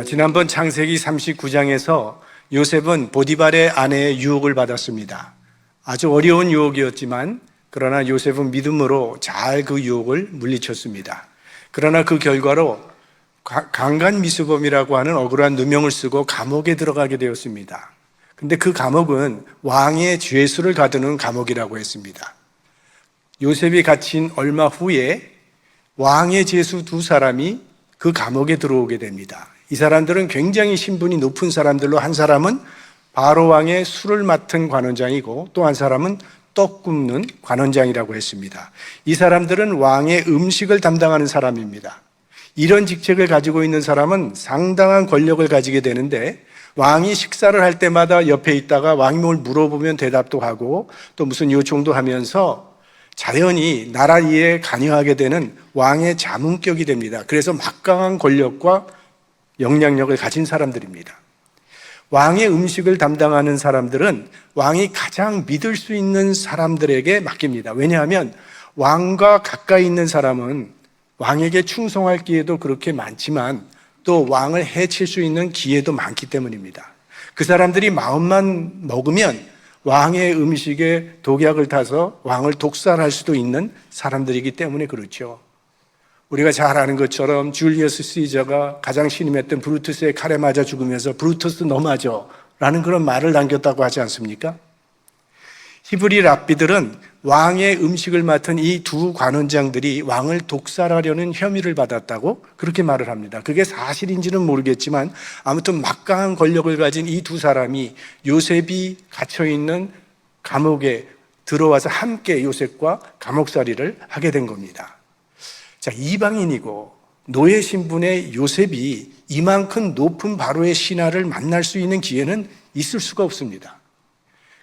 지난번 창세기 39장에서 요셉은 보디발의 아내의 유혹을 받았습니다. 아주 어려운 유혹이었지만 그러나 요셉은 믿음으로 잘 그 유혹을 물리쳤습니다. 그러나 그 결과로 강간미수범이라고 하는 억울한 누명을 쓰고 감옥에 들어가게 되었습니다. 근데 그 감옥은 왕의 죄수를 가두는 감옥이라고 했습니다. 요셉이 갇힌 얼마 후에 왕의 죄수 두 사람이 그 감옥에 들어오게 됩니다. 이 사람들은 굉장히 신분이 높은 사람들로, 한 사람은 바로 왕의 술을 맡은 관원장이고 또 한 사람은 떡 굽는 관원장이라고 했습니다. 이 사람들은 왕의 음식을 담당하는 사람입니다. 이런 직책을 가지고 있는 사람은 상당한 권력을 가지게 되는데, 왕이 식사를 할 때마다 옆에 있다가 왕이 뭘 물어보면 대답도 하고 또 무슨 요청도 하면서 자연히 나라 일에 관여하게 되는 왕의 자문격이 됩니다. 그래서 막강한 권력과 영향력을 가진 사람들입니다. 왕의 음식을 담당하는 사람들은 왕이 가장 믿을 수 있는 사람들에게 맡깁니다. 왜냐하면 왕과 가까이 있는 사람은 왕에게 충성할 기회도 그렇게 많지만 또 왕을 해칠 수 있는 기회도 많기 때문입니다. 그 사람들이 마음만 먹으면 왕의 음식에 독약을 타서 왕을 독살할 수도 있는 사람들이기 때문에 그렇죠. 우리가 잘 아는 것처럼 줄리어스 시저가 가장 신임했던 브루투스의 칼에 맞아 죽으면서 "브루투스 너 맞아" 라는 그런 말을 남겼다고 하지 않습니까? 히브리 랍비들은 왕의 음식을 맡은 이 두 관원장들이 왕을 독살하려는 혐의를 받았다고 그렇게 말을 합니다. 그게 사실인지는 모르겠지만 아무튼 막강한 권력을 가진 이 두 사람이 요셉이 갇혀있는 감옥에 들어와서 함께 요셉과 감옥살이를 하게 된 겁니다. 자, 이방인이고 노예 신분의 요셉이 이만큼 높은 바로의 신하를 만날 수 있는 기회는 있을 수가 없습니다.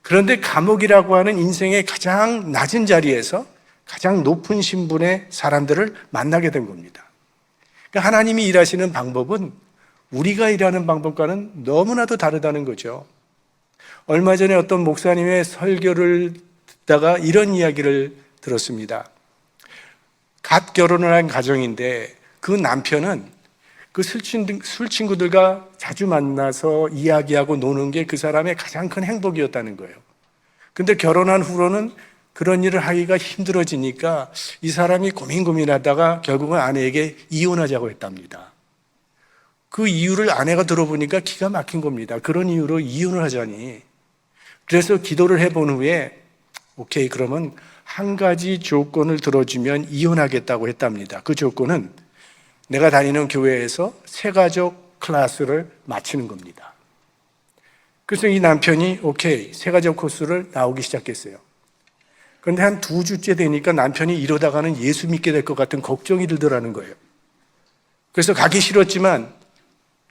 그런데 감옥이라고 하는 인생의 가장 낮은 자리에서 가장 높은 신분의 사람들을 만나게 된 겁니다. 그러니까 하나님이 일하시는 방법은 우리가 일하는 방법과는 너무나도 다르다는 거죠. 얼마 전에 어떤 목사님의 설교를 듣다가 이런 이야기를 들었습니다. 갓 결혼을 한 가정인데 그 남편은 그 술 친구들과 자주 만나서 이야기하고 노는 게 그 사람의 가장 큰 행복이었다는 거예요. 근데 결혼한 후로는 그런 일을 하기가 힘들어지니까 이 사람이 고민하다가 결국은 아내에게 이혼하자고 했답니다. 그 이유를 아내가 들어보니까 기가 막힌 겁니다. 그런 이유로 이혼을 하자니. 그래서 기도를 해본 후에 오케이, 그러면 한 가지 조건을 들어주면 이혼하겠다고 했답니다. 그 조건은 내가 다니는 교회에서 새가족 클래스를 마치는 겁니다. 그래서 이 남편이 오케이, 새가족 코스를 나오기 시작했어요. 그런데 한 2주째 되니까 남편이 이러다가는 예수 믿게 될 것 같은 걱정이 들더라는 거예요. 그래서 가기 싫었지만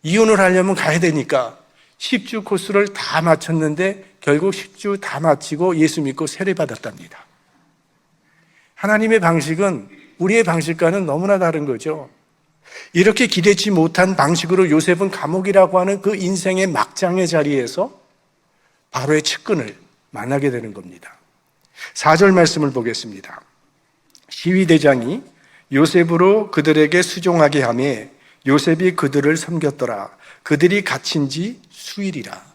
이혼을 하려면 가야 되니까 10주 코스를 다 마쳤는데 결국 10주 다 마치고 예수 믿고 세례받았답니다. 하나님의 방식은 우리의 방식과는 너무나 다른 거죠. 이렇게 기대치 못한 방식으로 요셉은 감옥이라고 하는 그 인생의 막장의 자리에서 바로의 측근을 만나게 되는 겁니다. 4절 말씀을 보겠습니다. 시위대장이 요셉으로 그들에게 수종하게 하며 요셉이 그들을 섬겼더라. 그들이 갇힌 지 수일이라.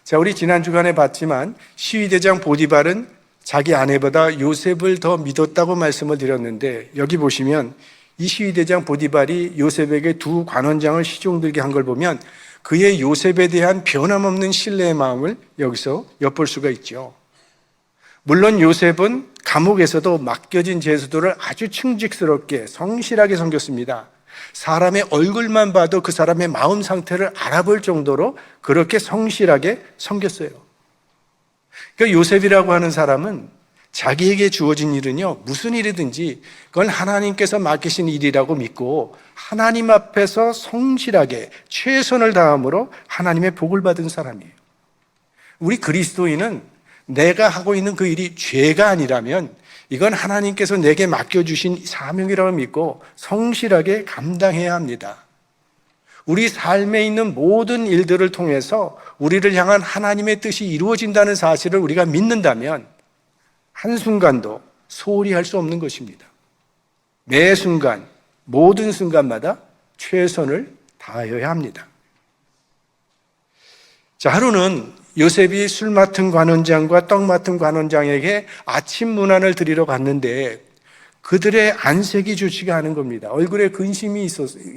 자, 우리 지난 주간에 봤지만 시위대장 보디발은 자기 아내보다 요셉을 더 믿었다고 말씀을 드렸는데, 여기 보시면 이 시위대장 보디발이 요셉에게 두 관원장을 시종들게 한 걸 보면 그의 요셉에 대한 변함없는 신뢰의 마음을 여기서 엿볼 수가 있죠. 물론 요셉은 감옥에서도 맡겨진 죄수들을 아주 충직스럽게 성실하게 섬겼습니다. 사람의 얼굴만 봐도 그 사람의 마음 상태를 알아볼 정도로 그렇게 성실하게 섬겼어요. 그러니까 요셉이라고 하는 사람은 자기에게 주어진 일은요, 무슨 일이든지 그건 하나님께서 맡기신 일이라고 믿고 하나님 앞에서 성실하게 최선을 다함으로 하나님의 복을 받은 사람이에요. 우리 그리스도인은 내가 하고 있는 그 일이 죄가 아니라면 이건 하나님께서 내게 맡겨주신 사명이라고 믿고 성실하게 감당해야 합니다. 우리 삶에 있는 모든 일들을 통해서 우리를 향한 하나님의 뜻이 이루어진다는 사실을 우리가 믿는다면 한순간도 소홀히 할 수 없는 것입니다. 매 순간, 모든 순간마다 최선을 다하여야 합니다. 자, 하루는 요셉이 술 맡은 관원장과 떡 맡은 관원장에게 아침 문안을 드리러 갔는데 그들의 안색이 좋지가 않은 겁니다. 얼굴에 근심이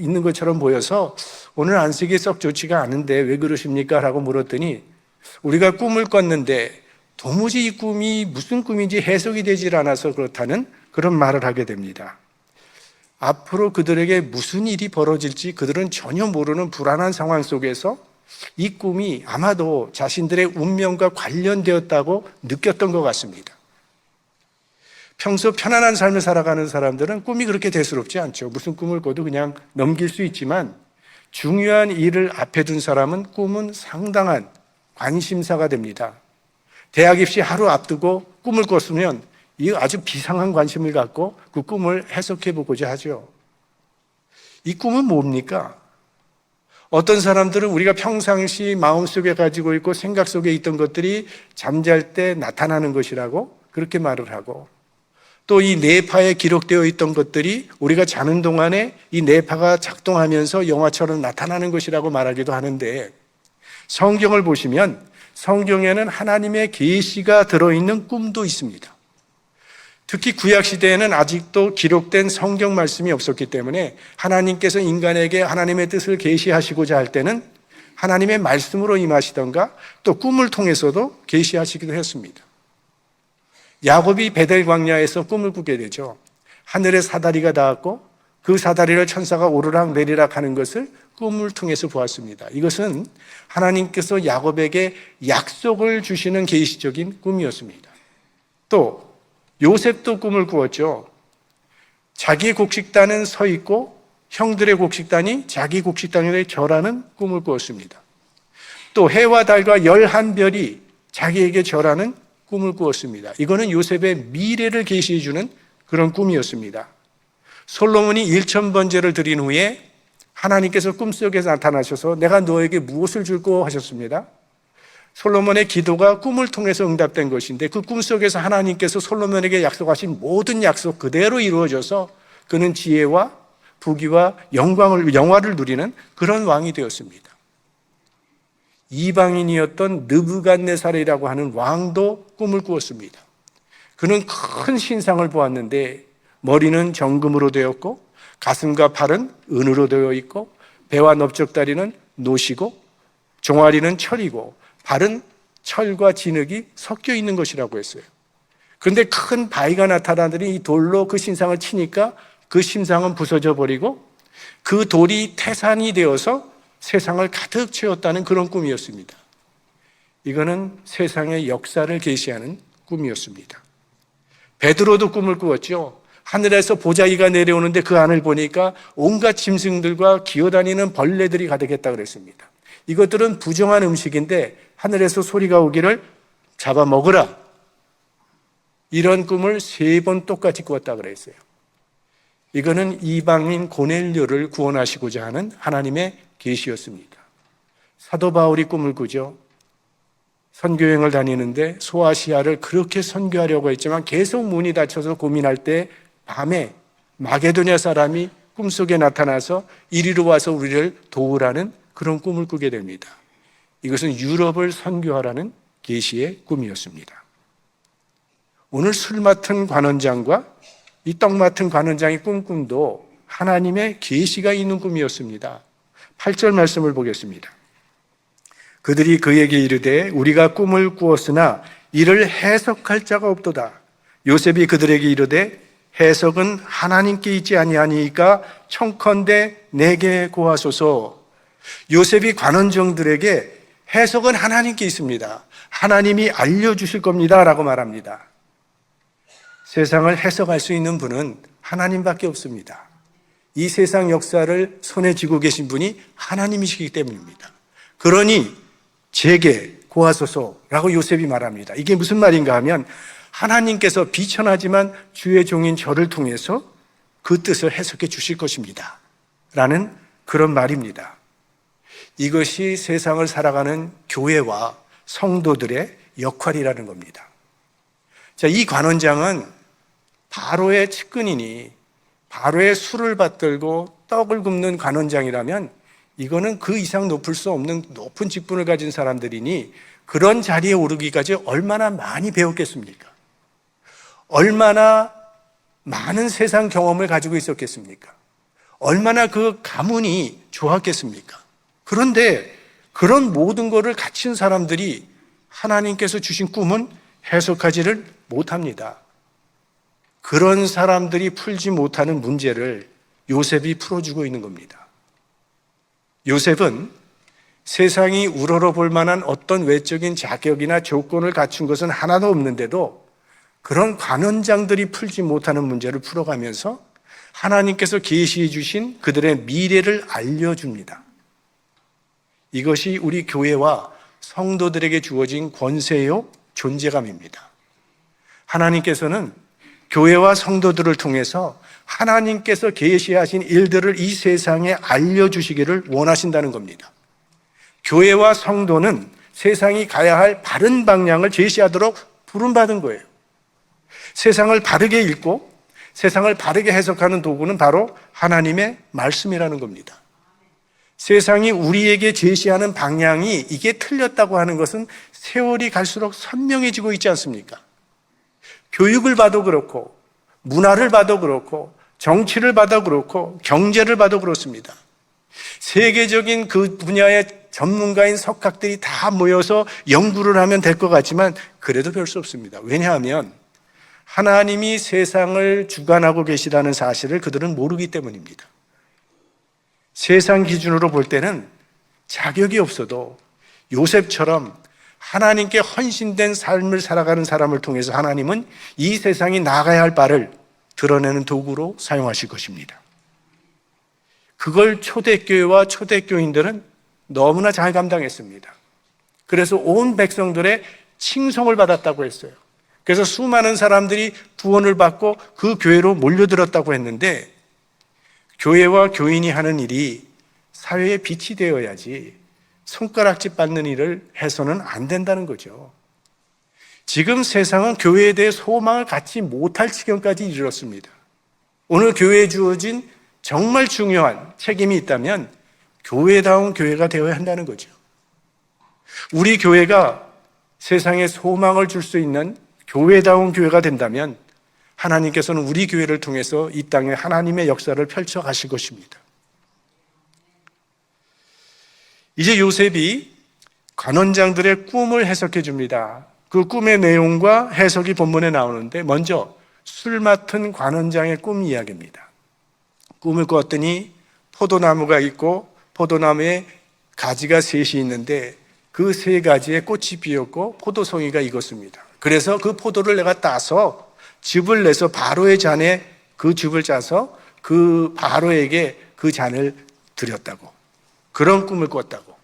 있는 것처럼 보여서 오늘 안색이 썩 좋지가 않은데 왜 그러십니까? 라고 물었더니 우리가 꿈을 꿨는데 도무지 이 꿈이 무슨 꿈인지 해석이 되질 않아서 그렇다는 그런 말을 하게 됩니다. 앞으로 그들에게 무슨 일이 벌어질지 그들은 전혀 모르는 불안한 상황 속에서 이 꿈이 아마도 자신들의 운명과 관련되었다고 느꼈던 것 같습니다. 평소 편안한 삶을 살아가는 사람들은 꿈이 그렇게 대수롭지 않죠. 무슨 꿈을 꿔도 그냥 넘길 수 있지만 중요한 일을 앞에 둔 사람은 꿈은 상당한 관심사가 됩니다. 대학 입시 하루 앞두고 꿈을 꿨으면 이 아주 비상한 관심을 갖고 그 꿈을 해석해 보고자 하죠. 이 꿈은 뭡니까? 어떤 사람들은 우리가 평상시 마음속에 가지고 있고 생각 속에 있던 것들이 잠잘 때 나타나는 것이라고 그렇게 말을 하고 또 이 뇌파에 기록되어 있던 것들이 우리가 자는 동안에 이 뇌파가 작동하면서 영화처럼 나타나는 것이라고 말하기도 하는데 성경을 보시면 성경에는 하나님의 계시가 들어있는 꿈도 있습니다. 특히 구약시대에는 아직도 기록된 성경 말씀이 없었기 때문에 하나님께서 인간에게 하나님의 뜻을 계시하시고자 할 때는 하나님의 말씀으로 임하시던가 또 꿈을 통해서도 계시하시기도 했습니다. 야곱이 베델 광야에서 꿈을 꾸게 되죠. 하늘에 사다리가 닿았고 그 사다리를 천사가 오르락 내리락 하는 것을 꿈을 통해서 보았습니다. 이것은 하나님께서 야곱에게 약속을 주시는 계시적인 꿈이었습니다. 또 요셉도 꿈을 꾸었죠. 자기의 곡식단은 서 있고 형들의 곡식단이 자기 곡식단에 절하는 꿈을 꾸었습니다. 또 해와 달과 11별이 자기에게 절하는 꿈을 꾸었습니다. 이거는 요셉의 미래를 계시해 주는 그런 꿈이었습니다. 솔로몬이 1000번제를 드린 후에 하나님께서 꿈속에 나타나셔서 내가 너에게 무엇을 줄까 하셨습니다. 솔로몬의 기도가 꿈을 통해서 응답된 것인데 그 꿈속에서 하나님께서 솔로몬에게 약속하신 모든 약속 그대로 이루어져서 그는 지혜와 부귀와 영화를 누리는 그런 왕이 되었습니다. 이방인이었던 느부갓네살이라고 하는 왕도 꿈을 꾸었습니다. 그는 큰 신상을 보았는데 머리는 정금으로 되었고 가슴과 팔은 은으로 되어 있고 배와 넓적다리는 노시고 종아리는 철이고 발은 철과 진흙이 섞여 있는 것이라고 했어요. 그런데 큰 바위가 나타나더니 이 돌로 그 신상을 치니까 그 신상은 부서져 버리고 그 돌이 태산이 되어서 세상을 가득 채웠다는 그런 꿈이었습니다. 이거는 세상의 역사를 계시하는 꿈이었습니다. 베드로도 꿈을 꾸었죠. 하늘에서 보자기가 내려오는데 그 안을 보니까 온갖 짐승들과 기어다니는 벌레들이 가득했다 그랬습니다. 이것들은 부정한 음식인데 하늘에서 소리가 오기를 잡아 먹으라. 이런 꿈을 3번 똑같이 꾸었다 그랬어요. 이거는 이방인 고넬료를 구원하시고자 하는 하나님의 계시였습니다. 사도 바울이 꿈을 꾸죠. 선교여행을 다니는데 소아시아를 그렇게 선교하려고 했지만 계속 문이 닫혀서 고민할 때 밤에 마게도냐 사람이 꿈속에 나타나서 이리로 와서 우리를 도우라는 그런 꿈을 꾸게 됩니다. 이것은 유럽을 선교하라는 계시의 꿈이었습니다. 오늘 술 맡은 관원장과 이 떡 맡은 관원장의 꿈도 하나님의 계시가 있는 꿈이었습니다. 8절 말씀을 보겠습니다. 그들이 그에게 이르되 우리가 꿈을 꾸었으나 이를 해석할 자가 없도다. 요셉이 그들에게 이르되 해석은 하나님께 있지 아니하니까 청컨대 내게 고하소서. 요셉이 관원정들에게 해석은 하나님께 있습니다. 하나님이 알려주실 겁니다 라고 말합니다. 세상을 해석할 수 있는 분은 하나님밖에 없습니다. 이 세상 역사를 손에 쥐고 계신 분이 하나님이시기 때문입니다. 그러니 제게 고하소서라고 요셉이 말합니다. 이게 무슨 말인가 하면 하나님께서 비천하지만 주의 종인 저를 통해서 그 뜻을 해석해 주실 것입니다 라는 그런 말입니다. 이것이 세상을 살아가는 교회와 성도들의 역할이라는 겁니다. 자, 이 관원장은 바로의 측근이니 바로의 술을 받들고 떡을 굽는 관원장이라면 이거는 그 이상 높을 수 없는 높은 직분을 가진 사람들이니 그런 자리에 오르기까지 얼마나 많이 배웠겠습니까? 얼마나 많은 세상 경험을 가지고 있었겠습니까? 얼마나 그 가문이 좋았겠습니까? 그런데 그런 모든 것을 갖춘 사람들이 하나님께서 주신 꿈은 해석하지를 못합니다. 그런 사람들이 풀지 못하는 문제를 요셉이 풀어주고 있는 겁니다. 요셉은 세상이 우러러볼 만한 어떤 외적인 자격이나 조건을 갖춘 것은 하나도 없는데도 그런 관원장들이 풀지 못하는 문제를 풀어가면서 하나님께서 계시해 주신 그들의 미래를 알려줍니다. 이것이 우리 교회와 성도들에게 주어진 권세요, 존재감입니다. 하나님께서는 교회와 성도들을 통해서 하나님께서 계시하신 일들을 이 세상에 알려주시기를 원하신다는 겁니다. 교회와 성도는 세상이 가야 할 바른 방향을 제시하도록 부름받은 거예요. 세상을 바르게 읽고 세상을 바르게 해석하는 도구는 바로 하나님의 말씀이라는 겁니다. 세상이 우리에게 제시하는 방향이 이게 틀렸다고 하는 것은 세월이 갈수록 선명해지고 있지 않습니까? 교육을 봐도 그렇고 문화를 봐도 그렇고 정치를 봐도 그렇고 경제를 봐도 그렇습니다. 세계적인 그 분야의 전문가인 석학들이 다 모여서 연구를 하면 될 것 같지만 그래도 별 수 없습니다. 왜냐하면 하나님이 세상을 주관하고 계시다는 사실을 그들은 모르기 때문입니다. 세상 기준으로 볼 때는 자격이 없어도 요셉처럼 하나님께 헌신된 삶을 살아가는 사람을 통해서 하나님은 이 세상이 나가야 할 바를 드러내는 도구로 사용하실 것입니다. 그걸 초대교회와 초대교인들은 너무나 잘 감당했습니다. 그래서 온 백성들의 칭송을 받았다고 했어요. 그래서 수많은 사람들이 구원을 받고 그 교회로 몰려들었다고 했는데 교회와 교인이 하는 일이 사회의 빛이 되어야지 손가락질 받는 일을 해서는 안 된다는 거죠. 지금 세상은 교회에 대해 소망을 갖지 못할 지경까지 이르렀습니다. 오늘 교회에 주어진 정말 중요한 책임이 있다면 교회다운 교회가 되어야 한다는 거죠. 우리 교회가 세상에 소망을 줄 수 있는 교회다운 교회가 된다면 하나님께서는 우리 교회를 통해서 이 땅에 하나님의 역사를 펼쳐 가실 것입니다. 이제 요셉이 관원장들의 꿈을 해석해 줍니다. 그 꿈의 내용과 해석이 본문에 나오는데 먼저 술 맡은 관원장의 꿈 이야기입니다. 꿈을 꿨더니 포도나무가 있고 포도나무에 가지가 셋이 있는데 그 세 가지에 꽃이 피었고 포도송이가 익었습니다. 그래서 그 포도를 내가 따서 즙을 내서 바로의 잔에 그 즙을 짜서 그 바로에게 그 잔을 드렸다고. 그런 꿈을 꿨다고.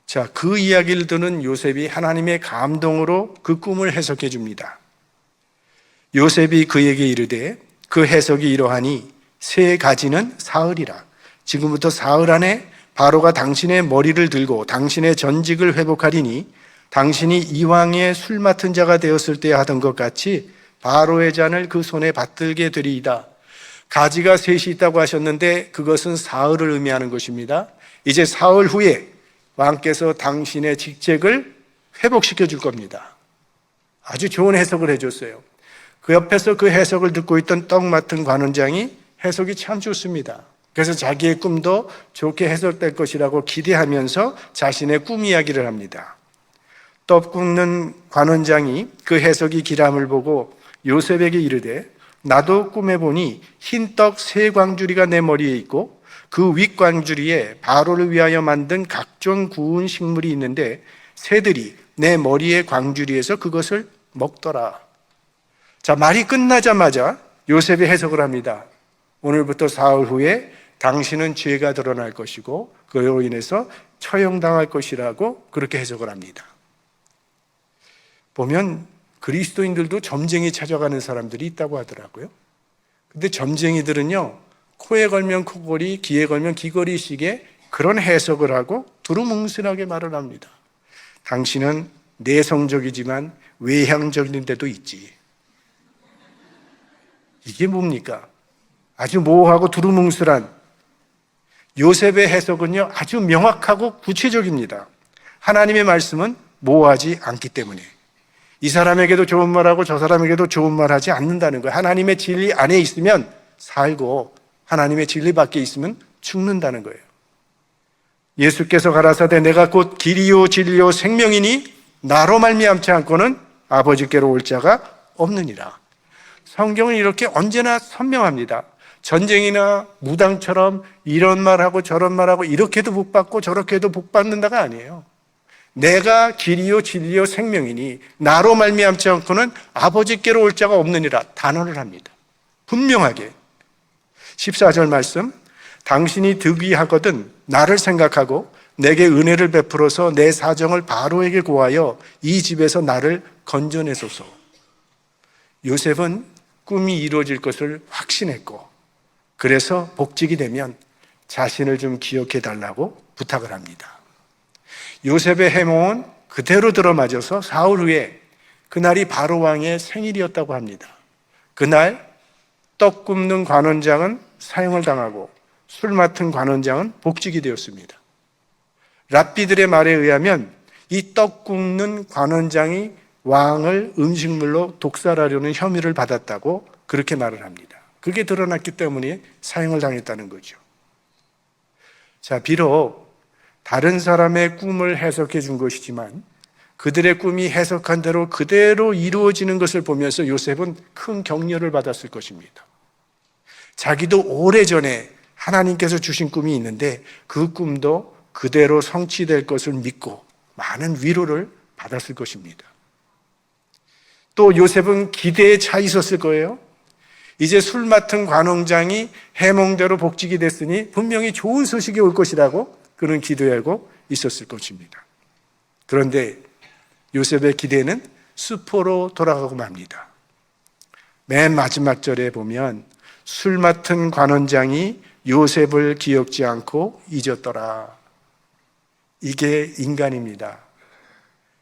자, 그 이야기를 듣는 요셉이 하나님의 감동으로 그 꿈을 해석해 줍니다. 요셉이 그에게 이르되 그 해석이 이러하니 세 가지는 사흘이라. 지금부터 사흘 안에 바로가 당신의 머리를 들고 당신의 전직을 회복하리니 당신이 이왕의 술 맡은 자가 되었을 때 하던 것 같이 바로의 잔을 그 손에 받들게 되리이다. 가지가 셋이 있다고 하셨는데 그것은 사흘을 의미하는 것입니다. 이제 사흘 후에 왕께서 당신의 직책을 회복시켜 줄 겁니다. 아주 좋은 해석을 해줬어요. 그 옆에서 그 해석을 듣고 있던 떡 맡은 관원장이 해석이 참 좋습니다. 그래서 자기의 꿈도 좋게 해석될 것이라고 기대하면서 자신의 꿈 이야기를 합니다. 떡 굽는 관원장이 그 해석이 길함을 보고 요셉에게 이르되 나도 꿈에 보니 흰 떡 세 광주리가 내 머리에 있고 그 윗 광주리에 바로를 위하여 만든 각종 구운 식물이 있는데 새들이 내 머리의 광주리에서 그것을 먹더라. 자, 말이 끝나자마자 요셉이 해석을 합니다. 오늘부터 사흘 후에 당신은 죄가 드러날 것이고 그로 인해서 처형당할 것이라고 그렇게 해석을 합니다. 보면 그리스도인들도 점쟁이 찾아가는 사람들이 있다고 하더라고요. 근데 점쟁이들은요, 코에 걸면 코걸이, 귀에 걸면 귀걸이식의 그런 해석을 하고 두루뭉술하게 말을 합니다. 당신은 내성적이지만 외향적인 데도 있지. 이게 뭡니까? 아주 모호하고 두루뭉술한 요셉의 해석은요, 아주 명확하고 구체적입니다. 하나님의 말씀은 모호하지 않기 때문에. 이 사람에게도 좋은 말하고 저 사람에게도 좋은 말하지 않는다는 거예요. 하나님의 진리 안에 있으면 살고 하나님의 진리 밖에 있으면 죽는다는 거예요. 예수께서 가라사대 내가 곧 길이요 진리요 생명이니 나로 말미암지 않고는 아버지께로 올 자가 없느니라. 성경은 이렇게 언제나 선명합니다. 전쟁이나 무당처럼 이런 말하고 저런 말하고 이렇게도 복받고 저렇게도 복받는다가 아니에요. 내가 길이요 진리요 생명이니 나로 말미암지 않고는 아버지께로 올 자가 없느니라 단언을 합니다. 분명하게. 14절 말씀, 당신이 득의하거든 나를 생각하고 내게 은혜를 베풀어서 내 사정을 바로에게 고하여 이 집에서 나를 건져내소서. 요셉은 꿈이 이루어질 것을 확신했고 그래서 복직이 되면 자신을 좀 기억해 달라고 부탁을 합니다. 요셉의 해몽은 그대로 들어맞아서 사흘 후에 그날이 바로 왕의 생일이었다고 합니다. 그날 떡 굽는 관원장은 사형을 당하고 술 맡은 관원장은 복직이 되었습니다. 랍비들의 말에 의하면 이 떡 굽는 관원장이 왕을 음식물로 독살하려는 혐의를 받았다고 그렇게 말을 합니다. 그게 드러났기 때문에 사형을 당했다는 거죠. 자, 비록 다른 사람의 꿈을 해석해 준 것이지만 그들의 꿈이 해석한 대로 그대로 이루어지는 것을 보면서 요셉은 큰 격려를 받았을 것입니다. 자기도 오래전에 하나님께서 주신 꿈이 있는데 그 꿈도 그대로 성취될 것을 믿고 많은 위로를 받았을 것입니다. 또 요셉은 기대에 차 있었을 거예요. 이제 술 맡은 관원장이 해몽대로 복직이 됐으니 분명히 좋은 소식이 올 것이라고 그는 기도하고 있었을 것입니다. 그런데 요셉의 기대는 수포로 돌아가고 맙니다. 맨 마지막 절에 보면 술 맡은 관원장이 요셉을 기억지 않고 잊었더라. 이게 인간입니다.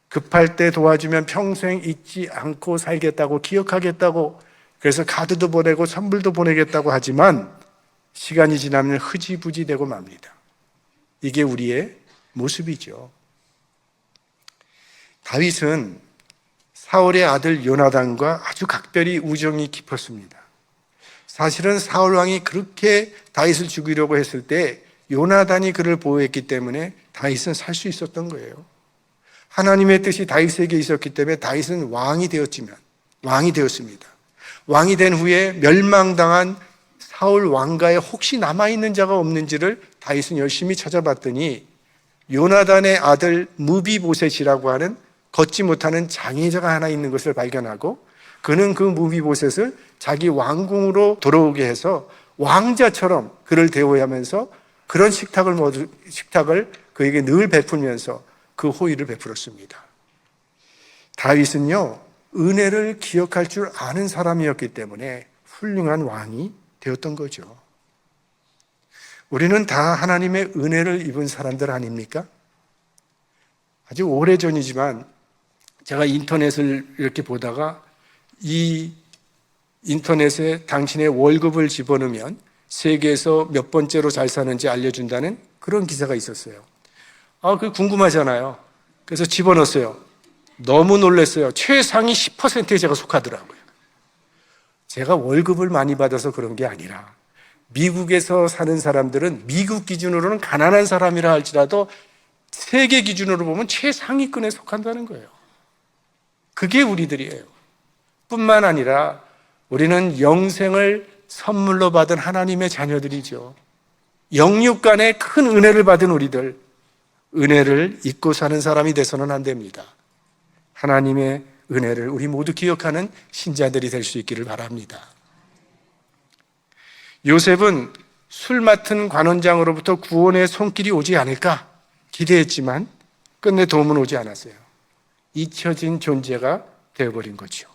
급할 때 도와주면 평생 잊지 않고 살겠다고 기억하겠다고 그래서 카드도 보내고 선물도 보내겠다고 하지만 시간이 지나면 흐지부지 되고 맙니다. 이게 우리의 모습이죠. 다윗은 사울의 아들 요나단과 아주 각별히 우정이 깊었습니다. 사실은 사울 왕이 그렇게 다윗을 죽이려고 했을 때 요나단이 그를 보호했기 때문에 다윗은 살 수 있었던 거예요. 하나님의 뜻이 다윗에게 있었기 때문에 다윗은 왕이 되었습니다. 왕이 된 후에 멸망당한 사울 왕가에 혹시 남아있는 자가 없는지를 다윗은 열심히 찾아봤더니 요나단의 아들 무비보셋이라고 하는 걷지 못하는 장애자가 하나 있는 것을 발견하고 그는 그 무비보셋을 자기 왕궁으로 돌아오게 해서 왕자처럼 그를 대우하면서 그런 식탁을 그에게 늘 베풀면서 그 호의를 베풀었습니다. 다윗은요, 은혜를 기억할 줄 아는 사람이었기 때문에 훌륭한 왕이 되었던 거죠. 우리는 다 하나님의 은혜를 입은 사람들 아닙니까? 아주 오래전이지만 제가 인터넷을 이렇게 보다가 이 인터넷에 당신의 월급을 집어넣으면 세계에서 몇 번째로 잘 사는지 알려준다는 그런 기사가 있었어요. 그게 궁금하잖아요. 그래서 집어넣었어요. 너무 놀랐어요. 최상위 10%에 제가 속하더라고요. 제가 월급을 많이 받아서 그런 게 아니라 미국에서 사는 사람들은 미국 기준으로는 가난한 사람이라 할지라도 세계 기준으로 보면 최상위권에 속한다는 거예요. 그게 우리들이에요. 뿐만 아니라 우리는 영생을 선물로 받은 하나님의 자녀들이죠. 영육 간에 큰 은혜를 받은 우리들, 은혜를 잊고 사는 사람이 돼서는 안 됩니다. 하나님의 은혜를 우리 모두 기억하는 신자들이 될 수 있기를 바랍니다. 요셉은 술 맡은 관원장으로부터 구원의 손길이 오지 않을까 기대했지만 끝내 도움은 오지 않았어요. 잊혀진 존재가 되어버린 거죠.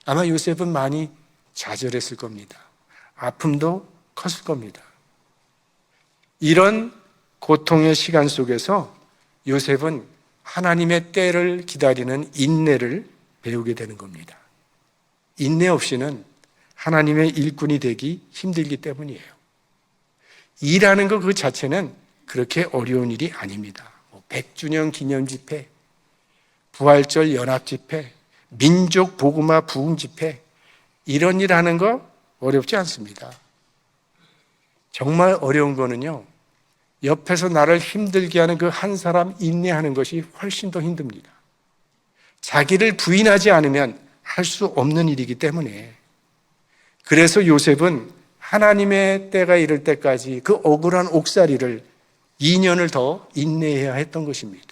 아마 요셉은 많이 좌절했을 겁니다. 아픔도 컸을 겁니다. 이런 고통의 시간 속에서 요셉은 하나님의 때를 기다리는 인내를 배우게 되는 겁니다. 인내 없이는 하나님의 일꾼이 되기 힘들기 때문이에요. 일하는 것 그 자체는 그렇게 어려운 일이 아닙니다. 100주년 기념 집회, 부활절 연합 집회, 민족 복음화 부흥 집회, 이런 일 하는 거 어렵지 않습니다. 정말 어려운 거는요, 옆에서 나를 힘들게 하는 그 한 사람 인내하는 것이 훨씬 더 힘듭니다. 자기를 부인하지 않으면 할 수 없는 일이기 때문에. 그래서 요셉은 하나님의 때가 이를 때까지 그 억울한 옥살이를 2년을 더 인내해야 했던 것입니다.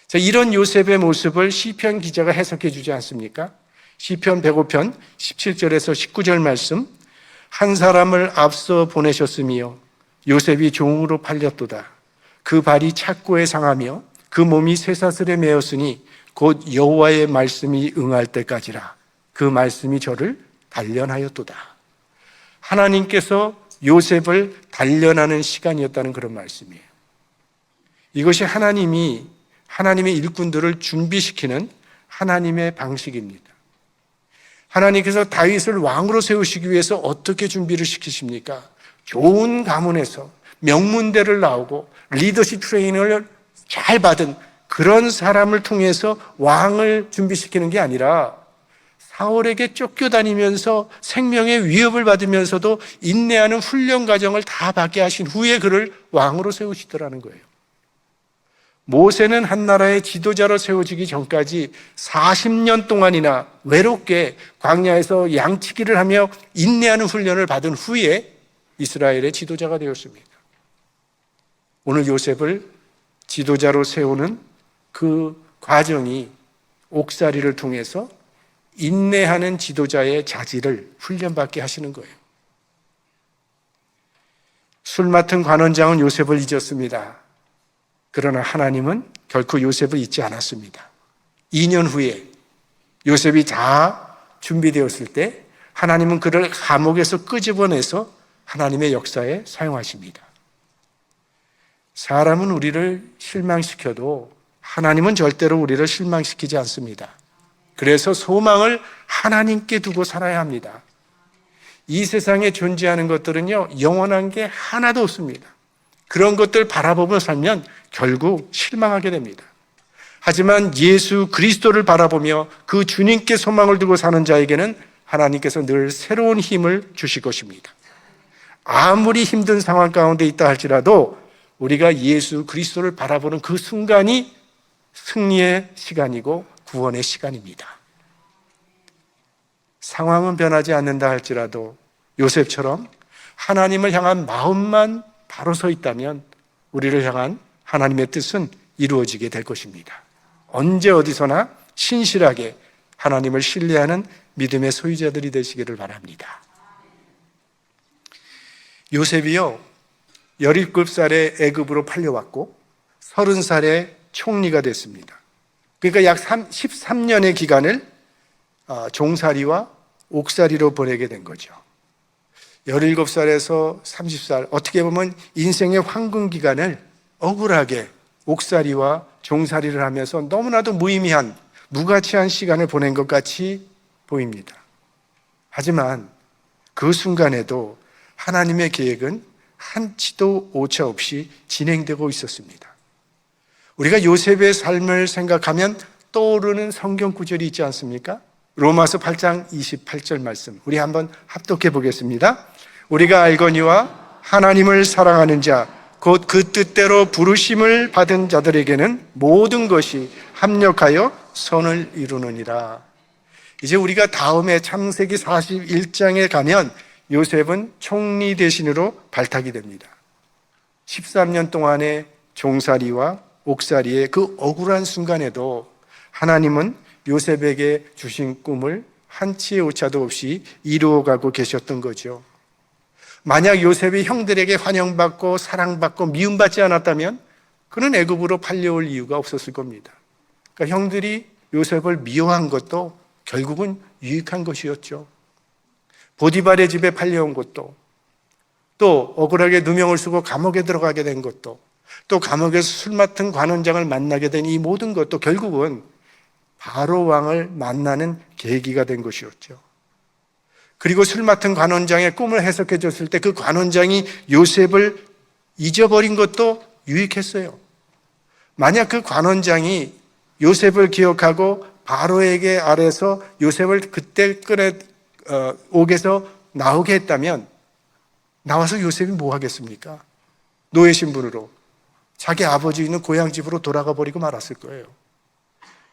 자, 이런 요셉의 모습을 시편 기자가 해석해 주지 않습니까? 시편 105편 17절에서 19절 말씀, 한 사람을 앞서 보내셨으며 요셉이 종으로 팔렸도다. 그 발이 착고에 상하며 그 몸이 쇠사슬에 매었으니 곧 여호와의 말씀이 응할 때까지라. 그 말씀이 저를 단련하였도다. 하나님께서 요셉을 단련하는 시간이었다는 그런 말씀이에요. 이것이 하나님의 일꾼들을 준비시키는 하나님의 방식입니다. 하나님께서 다윗을 왕으로 세우시기 위해서 어떻게 준비를 시키십니까? 좋은 가문에서 명문대를 나오고 리더십 트레이닝을 잘 받은 그런 사람을 통해서 왕을 준비시키는 게 아니라 사울에게 쫓겨다니면서 생명의 위협을 받으면서도 인내하는 훈련 과정을 다 받게 하신 후에 그를 왕으로 세우시더라는 거예요. 모세는 한 나라의 지도자로 세워지기 전까지 40년 동안이나 외롭게 광야에서 양치기를 하며 인내하는 훈련을 받은 후에 이스라엘의 지도자가 되었습니다. 오늘 요셉을 지도자로 세우는 그 과정이 옥살이를 통해서 인내하는 지도자의 자질을 훈련받게 하시는 거예요. 술 맡은 관원장은 요셉을 잊었습니다. 그러나 하나님은 결코 요셉을 잊지 않았습니다. 2년 후에 요셉이 다 준비되었을 때 하나님은 그를 감옥에서 끄집어내서 하나님의 역사에 사용하십니다. 사람은 우리를 실망시켜도 하나님은 절대로 우리를 실망시키지 않습니다. 그래서 소망을 하나님께 두고 살아야 합니다. 이 세상에 존재하는 것들은요, 영원한 게 하나도 없습니다. 그런 것들 바라보며 살면 결국 실망하게 됩니다. 하지만 예수 그리스도를 바라보며 그 주님께 소망을 두고 사는 자에게는 하나님께서 늘 새로운 힘을 주실 것입니다. 아무리 힘든 상황 가운데 있다 할지라도 우리가 예수 그리스도를 바라보는 그 순간이 승리의 시간이고 구원의 시간입니다. 상황은 변하지 않는다 할지라도 요셉처럼 하나님을 향한 마음만 바로 서 있다면 우리를 향한 하나님의 뜻은 이루어지게 될 것입니다. 언제 어디서나 신실하게 하나님을 신뢰하는 믿음의 소유자들이 되시기를 바랍니다. 요셉이요, 17살에 애굽으로 팔려왔고 30살에 총리가 됐습니다. 그러니까 약 13년의 기간을 종살이와 옥살이로 보내게 된 거죠. 17살에서 30살, 어떻게 보면 인생의 황금 기간을 억울하게 옥살이와 종살이를 하면서 너무나도 무의미한, 무가치한 시간을 보낸 것 같이 보입니다. 하지만 그 순간에도 하나님의 계획은 한치도 오차 없이 진행되고 있었습니다. 우리가 요셉의 삶을 생각하면 떠오르는 성경 구절이 있지 않습니까? 로마서 8장 28절 말씀, 우리 한번 합독해 보겠습니다. 우리가 알거니와 하나님을 사랑하는 자, 곧 그 뜻대로 부르심을 받은 자들에게는 모든 것이 합력하여 선을 이루느니라. 이제 우리가 다음에 창세기 41장에 가면 요셉은 총리 대신으로 발탁이 됩니다. 13년 동안의 종살이와 옥살이의 그 억울한 순간에도 하나님은 요셉에게 주신 꿈을 한치의 오차도 없이 이루어가고 계셨던 거죠. 만약 요셉이 형들에게 환영받고 사랑받고 미움받지 않았다면 그는 애굽으로 팔려올 이유가 없었을 겁니다. 그러니까 형들이 요셉을 미워한 것도 결국은 유익한 것이었죠. 보디발의 집에 팔려온 것도, 또 억울하게 누명을 쓰고 감옥에 들어가게 된 것도, 또 감옥에서 술 맡은 관원장을 만나게 된 이 모든 것도 결국은 바로 왕을 만나는 계기가 된 것이었죠. 그리고 술 맡은 관원장의 꿈을 해석해 줬을 때 그 관원장이 요셉을 잊어버린 것도 유익했어요. 만약 그 관원장이 요셉을 기억하고 바로에게 아래서 요셉을 그때 옥에서 나오게 했다면 나와서 요셉이 뭐 하겠습니까? 노예 신분으로 자기 아버지 있는 고향 집으로 돌아가 버리고 말았을 거예요.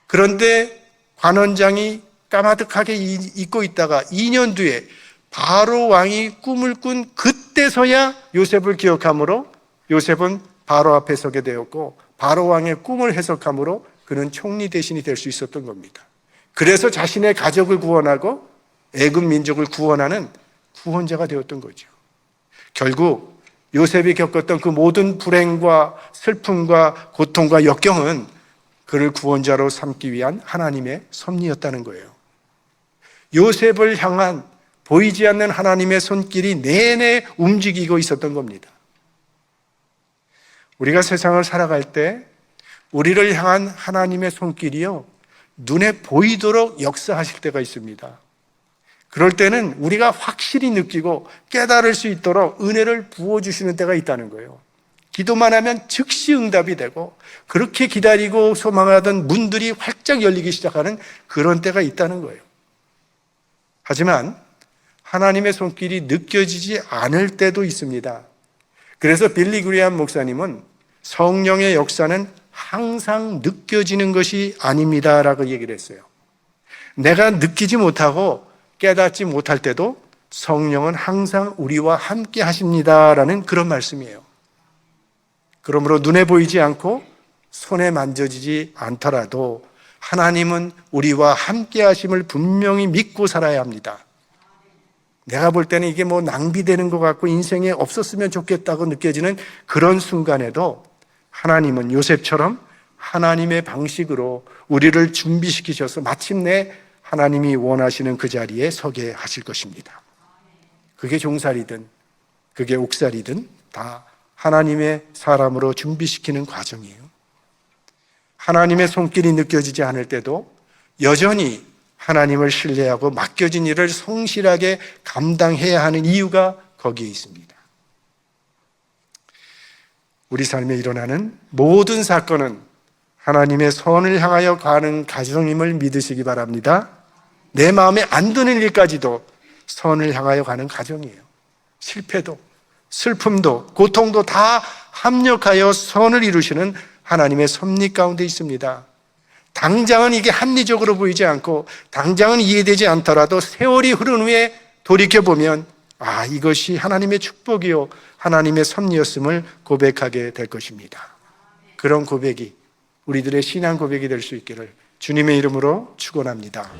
그런데 관원장이 까마득하게 잊고 있다가 2년 뒤에 바로 왕이 꿈을 꾼 그때서야 요셉을 기억함으로 요셉은 바로 앞에 서게 되었고 바로 왕의 꿈을 해석함으로 그는 총리 대신이 될 수 있었던 겁니다. 그래서 자신의 가족을 구원하고 애굽 민족을 구원하는 구원자가 되었던 거죠. 결국 요셉이 겪었던 그 모든 불행과 슬픔과 고통과 역경은 그를 구원자로 삼기 위한 하나님의 섭리였다는 거예요. 요셉을 향한 보이지 않는 하나님의 손길이 내내 움직이고 있었던 겁니다. 우리가 세상을 살아갈 때 우리를 향한 하나님의 손길이요, 눈에 보이도록 역사하실 때가 있습니다. 그럴 때는 우리가 확실히 느끼고 깨달을 수 있도록 은혜를 부어주시는 때가 있다는 거예요. 기도만 하면 즉시 응답이 되고 그렇게 기다리고 소망하던 문들이 활짝 열리기 시작하는 그런 때가 있다는 거예요. 하지만 하나님의 손길이 느껴지지 않을 때도 있습니다. 그래서 빌리 그레이엄 목사님은 성령의 역사는 항상 느껴지는 것이 아닙니다라고 얘기를 했어요. 내가 느끼지 못하고 깨닫지 못할 때도 성령은 항상 우리와 함께 하십니다라는 그런 말씀이에요. 그러므로 눈에 보이지 않고 손에 만져지지 않더라도 하나님은 우리와 함께 하심을 분명히 믿고 살아야 합니다. 내가 볼 때는 이게 뭐 낭비되는 것 같고 인생에 없었으면 좋겠다고 느껴지는 그런 순간에도 하나님은 요셉처럼 하나님의 방식으로 우리를 준비시키셔서 마침내 하나님이 원하시는 그 자리에 서게 하실 것입니다. 그게 종살이든 그게 옥살이든 다 하나님의 사람으로 준비시키는 과정이에요. 하나님의 손길이 느껴지지 않을 때도 여전히 하나님을 신뢰하고 맡겨진 일을 성실하게 감당해야 하는 이유가 거기에 있습니다. 우리 삶에 일어나는 모든 사건은 하나님의 선을 향하여 가는 과정임을 믿으시기 바랍니다. 내 마음에 안 드는 일까지도 선을 향하여 가는 과정이에요. 실패도, 슬픔도, 고통도 다 합력하여 선을 이루시는 하나님의 섭리 가운데 있습니다. 당장은 이게 합리적으로 보이지 않고 당장은 이해되지 않더라도 세월이 흐른 후에 돌이켜보면 이것이 하나님의 축복이요 하나님의 섭리였음을 고백하게 될 것입니다. 그런 고백이 우리들의 신앙 고백이 될 수 있기를 주님의 이름으로 축원합니다.